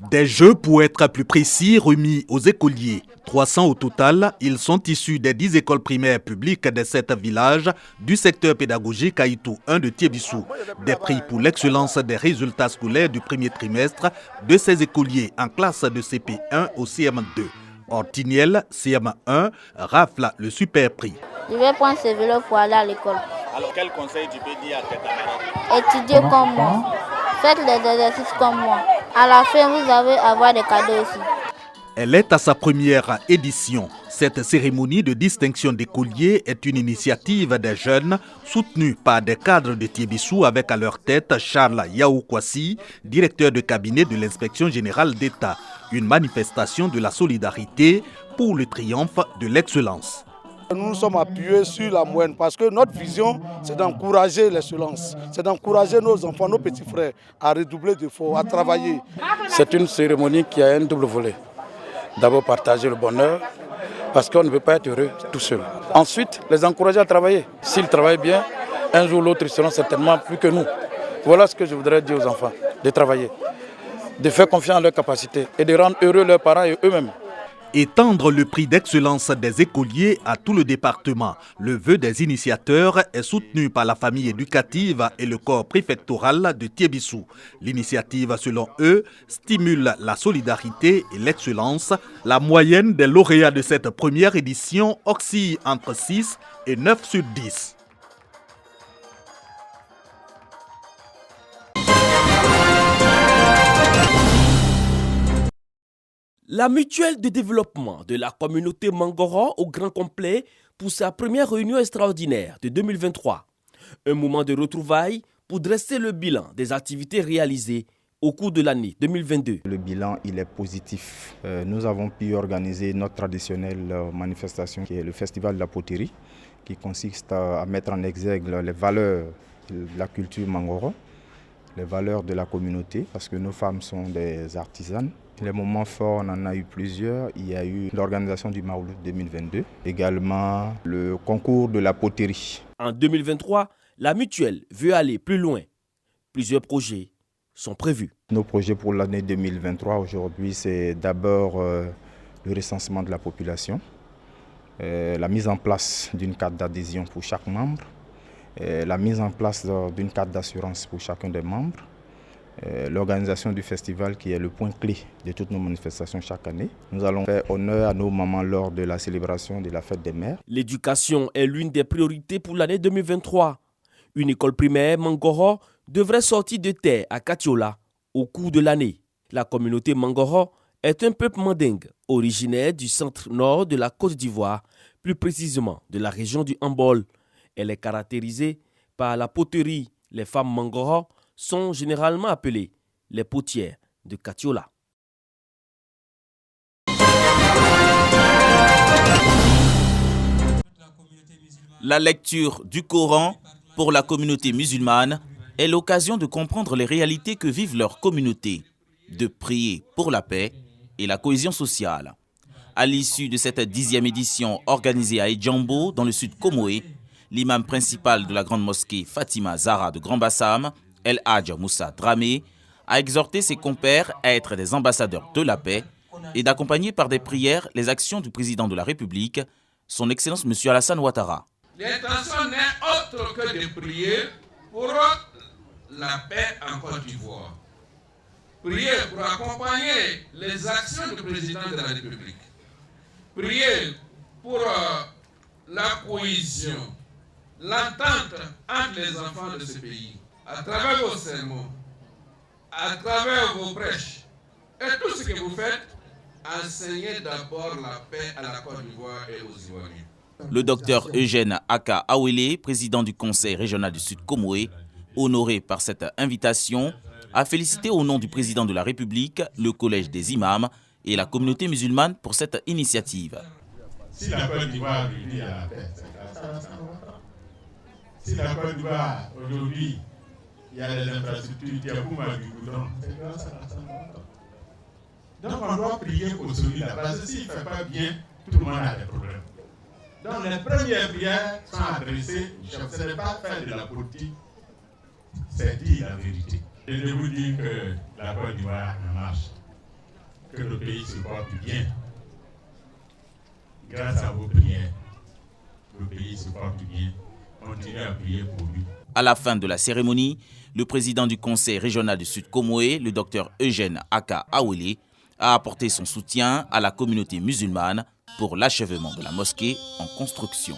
Des jeux, pour être plus précis, remis aux écoliers. 300 au total, ils sont issus des 10 écoles primaires publiques des 7 villages du secteur pédagogique Aïtou 1 de Tiébissou. Des prix pour l'excellence des résultats scolaires du premier trimestre de ces écoliers en classe de CP1 au CM2. Ortiniel, CM1, rafle le super prix. Je vais prendre ce vélo pour aller à l'école. Alors quel conseil tu peux dire à tes camarades? Étudiez comme moi. Faites les exercices comme moi. À la fin, vous allez avoir des cadeaux aussi. Elle est à sa première édition. Cette cérémonie de distinction d'écoliers est une initiative des jeunes soutenue par des cadres de Tiébissou avec à leur tête Charles Yaoukwasi, directeur de cabinet de l'inspection générale d'État. Une manifestation de la solidarité pour le triomphe de l'excellence. Nous nous sommes appuyés sur la moyenne parce que notre vision, c'est d'encourager l'excellence, c'est d'encourager nos enfants, nos petits frères à redoubler d'efforts, à travailler. C'est une cérémonie qui a un double volet. D'abord partager le bonheur, parce qu'on ne veut pas être heureux tout seul. Ensuite, les encourager à travailler. S'ils travaillent bien, un jour ou l'autre, ils seront certainement plus que nous. Voilà ce que je voudrais dire aux enfants, de travailler, de faire confiance en leurs capacités et de rendre heureux leurs parents et eux-mêmes. Étendre le prix d'excellence des écoliers à tout le département. Le vœu des initiateurs est soutenu par la famille éducative et le corps préfectoral de Tiébissou. L'initiative, selon eux, stimule la solidarité et l'excellence. La moyenne des lauréats de cette première édition oscille entre 6 et 9 sur 10. La mutuelle de développement de la communauté Mangoro au Grand Complet pour sa première réunion extraordinaire de 2023. Un moment de retrouvailles pour dresser le bilan des activités réalisées au cours de l'année 2022. Le bilan, il est positif. Nous avons pu organiser notre traditionnelle manifestation qui est le Festival de la poterie, qui consiste à mettre en exergue les valeurs de la culture Mangoro, les valeurs de la communauté, parce que nos femmes sont des artisanes. Les moments forts, on en a eu plusieurs. Il y a eu l'organisation du Maouloud 2022, également le concours de la poterie. En 2023, la mutuelle veut aller plus loin. Plusieurs projets sont prévus. Nos projets pour l'année 2023 aujourd'hui, c'est d'abord le recensement de la population, la mise en place d'une carte d'adhésion pour chaque membre, la mise en place d'une carte d'assurance pour chacun des membres, l'organisation du festival qui est le point clé de toutes nos manifestations chaque année. Nous allons faire honneur à nos mamans lors de la célébration de la fête des mères. L'éducation est l'une des priorités pour l'année 2023. Une école primaire Mangoro devrait sortir de terre à Katiola au cours de l'année. La communauté Mangoro est un peuple mandingue originaire du centre-nord de la Côte d'Ivoire, plus précisément de la région du Hambol. Elle est caractérisée par la poterie. Les femmes Mangoro sont généralement appelées les potières de Katiola. La lecture du Coran pour la communauté musulmane est l'occasion de comprendre les réalités que vivent leurs communautés, de prier pour la paix et la cohésion sociale. À l'issue de cette 10e édition organisée à Edjambo, dans le sud Komoé, l'imam principal de la grande mosquée Fatima Zahra de Grand Bassam, El Hadj Moussa Dramé, a exhorté ses compères à être des ambassadeurs de la paix et d'accompagner par des prières les actions du président de la République, son Excellence M. Alassane Ouattara. L'intention n'est autre que de prier pour la paix en Côte d'Ivoire. Prier pour accompagner les actions du président de la République. Prier pour la cohésion, l'entente entre les enfants de ce pays. À travers vos sermons, à travers vos prêches et tout ce que vous faites, enseignez d'abord la paix à la Côte d'Ivoire et aux Ivoiriens. Le docteur Eugène Aka Awele, président du Conseil régional du Sud Komoé, honoré par cette invitation, a félicité au nom du président de la République, le Collège des imams et la communauté musulmane pour cette initiative. Si la Côte d'Ivoire veut à la paix, ça va. Si la Côte d'Ivoire aujourd'hui, il y a des infrastructures, il y a beaucoup de goudron, c'est grâce à la. Donc on doit prier pour celui-là, parce que s'il ne fait pas bien, tout le monde a des problèmes. Donc les premières prières sont adressées, ce n'est pas faire de la politique, c'est dire la vérité. Et je vous dis que la Côte d'Ivoire en marche. que le pays se porte bien. Grâce à vos prières, le pays se porte bien. Continuez à prier pour lui. À la fin de la cérémonie, le président du conseil régional du Sud Comoé, le docteur Eugène Aka Awele, a apporté son soutien à la communauté musulmane pour l'achèvement de la mosquée en construction.